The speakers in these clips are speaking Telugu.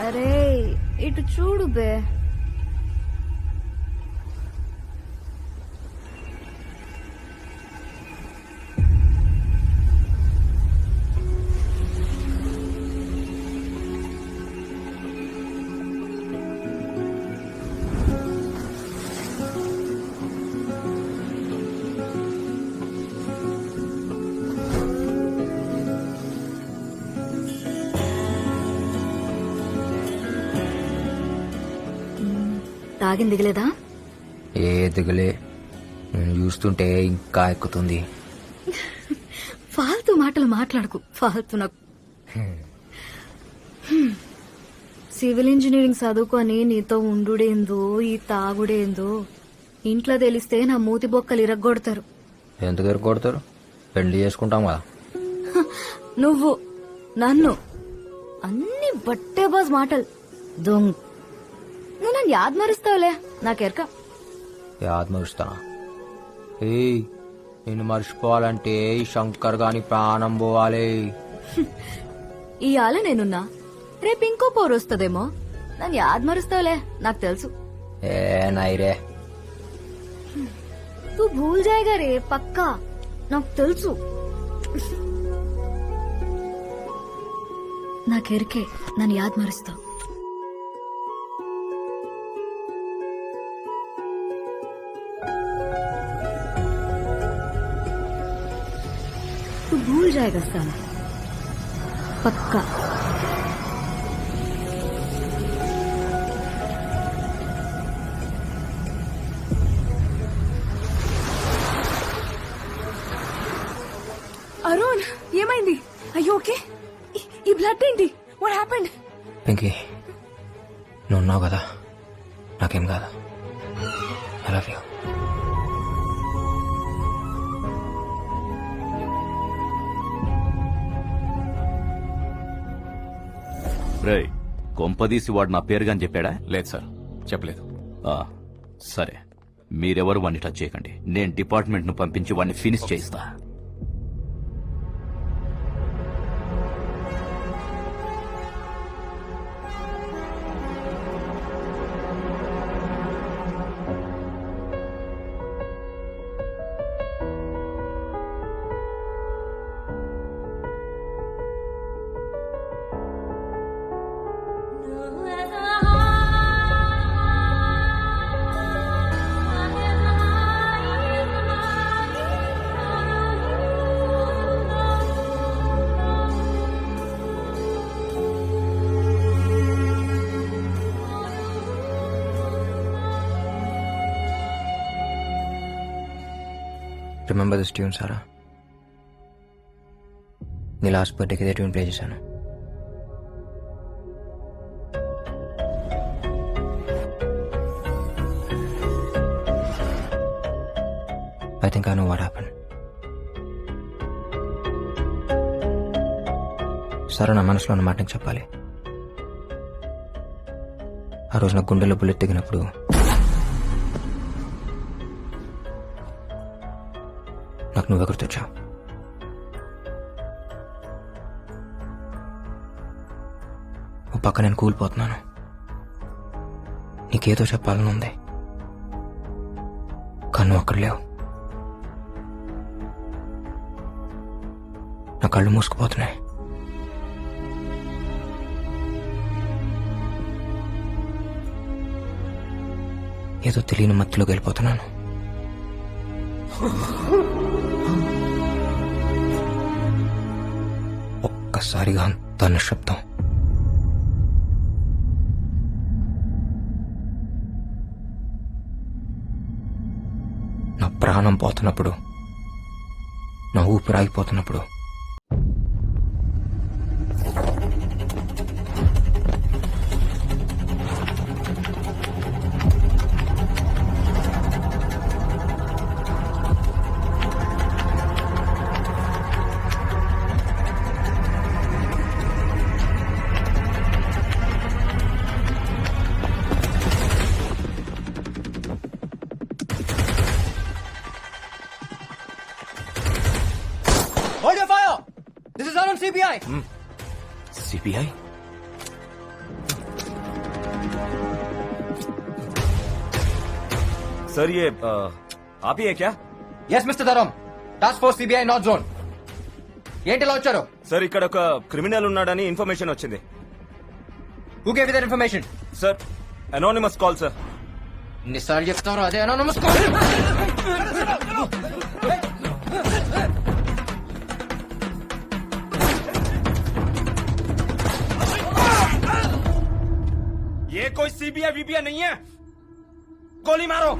అరే ఇటు చూడు బే. తాగింది దిగలేదా? ఏ దిగలే, నేను చూస్తుంటే ఇంకా ఎక్కుతుంది. ఫాల్తూ మాటలు మాట్లాడకు, ఫాల్తూ నాకు. సివిల్ ఇంజనీరింగ్ చదువుకొని నీతో ఉండుడేందో ఈ తాగుడేందో ఇంట్లో తెలిస్తే నా మూతి బొక్కలు ఇరగ్గొడతారు. ఎందుకు ఎరగొడతారు? పెళ్లి చేసుకుంటాం కదా. నువ్వు నన్ను అన్ని బట్టే బాజ్ మాటలు దొంగ. నువ్వు నన్ను యాద్ మరుస్తావులే, నాకెరక. యాద్ మరుస్తానా? ఏయ్, నేను మర్చిపోవాలంటే ఈ శంకర్ గాని ప్రాణం పోవాలి. ఇవాళ నేనున్నా, రేపు ఇంకో పోరు వస్తుందేమో. నన్ను యాద్ మరుస్తావులే, నాకు తెలుసు. ఏ నైరే, తూ భూల్ జాయేగా రే, పక్కా నాకు తెలుసు. నాకెరికే నన్ను యాద్ మరుస్తావు. तू भूल जाएगा साला, पक्का. అరుణ్, ఏమైంది? అయ్యో ఓకే. ఈ బ్లడ్ ఏంటి? What happened? పింకీ, నువ్వు ఉన్నావు కదా, నాకేం కాదు. I love you. రేయ్, కొంపదీసి వాడు నా పేరుగాని చెప్పాడా? లేదు సార్, చెప్పలేదు. సరే, మీరెవరు వాడిని టచ్ చేయకండి. నేను డిపార్ట్మెంట్ ను పంపించి వాడిని ఫినిష్ చేయిస్తా. Remember this tune Sara? నీ లాస్ట్ బర్త్డేకి ఇదే ట్యూన్ ప్లే చేశాను. I think I know what happen. Sara, నా మనసులో ఉన్న మాట నీకు చెప్పాలి. ఆ రోజు నా గుండెలో బుల్లెట్ దిగినప్పుడు నాకు నువ్వే గుర్తొచ్చావు. ఓ పక్క నేను కూలిపోతున్నాను, నీకేదో చెప్పాలని ఉంది, కానీ నువ్వు అక్కడ లేవు. నా కళ్ళు మూసుకుపోతున్నాయి. ఏదో తెలియని మత్తులోకి వెళ్ళిపోతున్నాను. ఒక్కసారిగా అంత నిశ్శబ్దం. నా ప్రాణం పోతున్నప్పుడు, నా ఊపిరాగిపోతున్నప్పుడు Hold your fire! This is Arun CBI! CBI? Sir ये आप ही है क्या? Yes mister Dharam, task force CBI north zone. ఏంటి ఇలా వచ్చారు? సార్ ఇక్కడ ఒక క్రిమినల్ ఉన్నాడని ఇన్ఫర్మేషన్ వచ్చింది. Who gave that information? Sir anonymous call sir. ఎన్నిసార్లు చెప్తారో అదే అనోనిమస్ కాల్. ये कोई सीबीआई वीबीआई नहीं है. गोली मारो.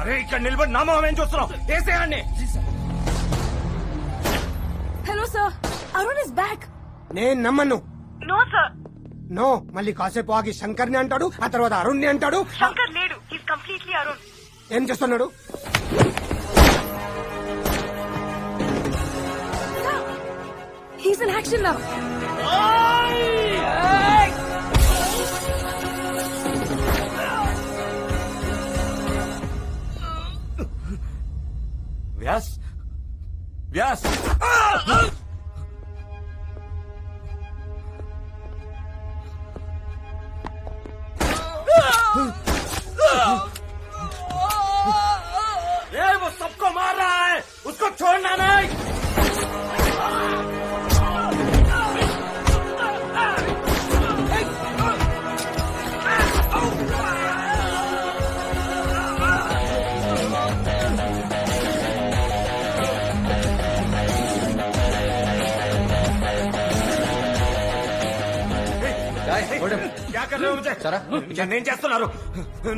అరే ఇక్కడ నిలబడి నామేం చూస్తున్నావు? వేసేయండి. Hello sir, Arun is back. నేను నమ్మను. నో సార్, నో, మళ్ళీ కాసేపు ఆగి శంకర్ ని అంటాడు, ఆ తర్వాత అరుణ్ ని అంటాడు. శంకర్ లేడు. He's completely Arun. ఏం చేస్తున్నాడు? He's in action now. Vyas Vyas वो सबको मार रहा है, उसको छोड़ना नहीं. क्या कर रहे हो मुझे? సరా నేను చేస్తున్నారు.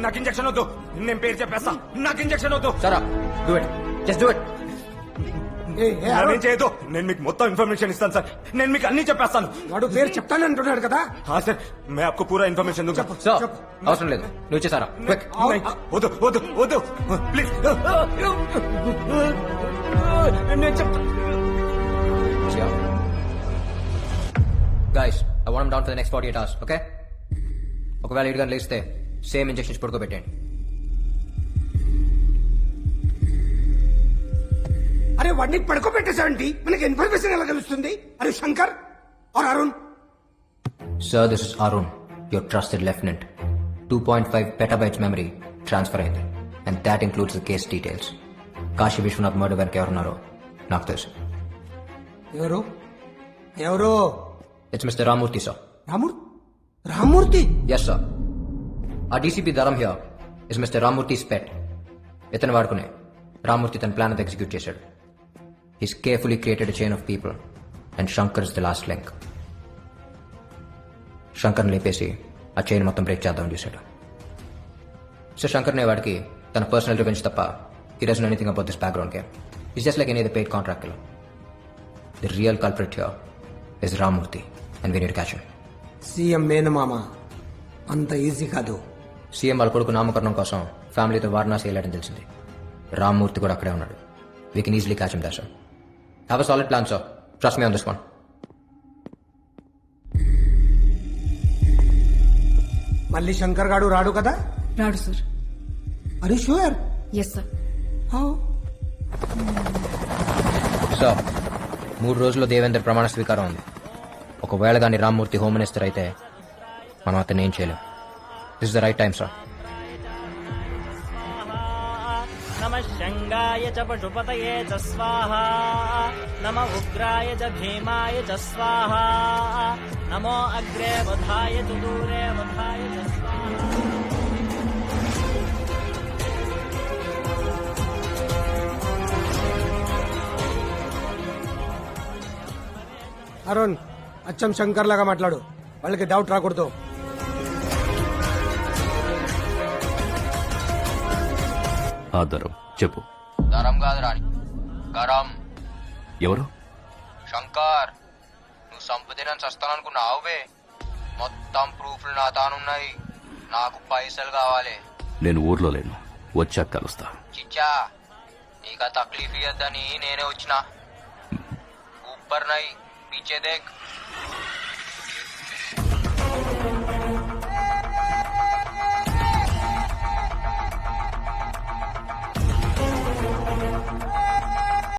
నాకు ఇంజక్షన్ వద్దు. నేను పేరు చెప్పేస్తా. నాకు ఇంజక్షన్ వద్దు. సరా do it, just do it. నేను చేయదు. నేను మీకు మొత్తం ఇన్ఫర్మేషన్ ఇస్తాను సార్. నేను మీకు అన్ని చెప్పేస్తాను. వాడు పేరు చెప్తానంటున్నాడు కదా. हाँ सर, मैं आपको पूरा इन्फॉर्मेशन दूंगा. సో అవసరం లేదు, నువ్వు ఇచ్చేసారా క్విక్. नहीं, వద్దు వద్దు వద్దు ప్లీజ్. నేను చెప్తా. Guys, I want down for the next 48 hours, okay? ఒకవేళ ఇటుగా లేస్తే సేమ్ ఇంజెక్షన్స్ పడుకోబెట్టండి. అరే వాడిని పడుకోబెట్టేసావంటి, మనకి ఇన్ఫర్మేషన్ ఎలా తెలుస్తుంది? అరే శంకర్ और Arun. Sir, this is Arun, your trusted lieutenant. 2.5 petabytes memory transfer అయింది, and that includes the case details. Kashi Vishwanath murder వెనక ఎవరున్నారో నాకు తెలుసు. ఎవరు ఎవరు? It's mister Ramurthy sir. Ramurthy? Yes sir. ఆ DCP Dharam here is mister Ramurthy's pet. ఇతను వాడుకునే రామూర్తి తన ప్లాన్ ఎగ్జిక్యూట్ చేశాడు. He's carefully created chain of people, and Shankar is the last link. శంకర్ని లేపేసి ఆ చైన్ మొత్తం బ్రేక్ చేద్దామని చూశాడు. సో శంకర్నే వాడికి తన పర్సనల్ రివెంజ్ తప్ప he doesn't know anything about this background game. He's just like any other paid contract killer. The real culprit here is Ramurthy, and we need to catch him. CM మేనమామ అంత ఈజీ కాదు. సీఎం వాళ్ళ కొడుకు నామకరణం కోసం ఫ్యామిలీతో వారణాసి వెళ్ళాడని తెలిసింది. రామ్మూర్తి కూడా అక్కడే ఉన్నాడు. We can easily catch him there sir. Have a solid plan sir. Trust me on this one. మళ్ళీ శంకర్ గాడు రాడు కదా? రాడు సార్. అరే షూర్? Yes sir. సార్, 3 రోజుల్లో దేవేందర్ ప్రమాణ స్వీకారం ఉంది. ఒకవేళ కానీ రామ్మూర్తి హోమ్ మినిస్టర్ అయితే మనం అతన్ని ఏం చేయలేం. This is the right time sir. నమ శంగాయ చ పశుపతయే చ స్వాహా, నమ ఉగ్రాయ చ భీమాయ చ స్వాహా, నమో అగ్రే వధాయ చ దూరే వధాయ చ స్వాహా. అరుణ్, అచ్చం శంకర్ లాగా మాట్లాడు, వాళ్ళకి డౌట్ రాకూడదు. ఆధారం చెప్పు. దరం కాదు రాణి, గరం. ఎవరు? శంకర్ నువ్వు సంపదేనని చస్తాననుకున్నావువే మొత్తం ప్రూఫ్లు నా తానున్నాయి నాకు పైసలు కావాలి నేను ఊర్లో లేను, వచ్చాక కలుస్తా. చిచ్చా నీకా తక్లీఫ్ ఇయ్యద్దని నేనే వచ్చిన ఊపర్ నై పీచే దేక్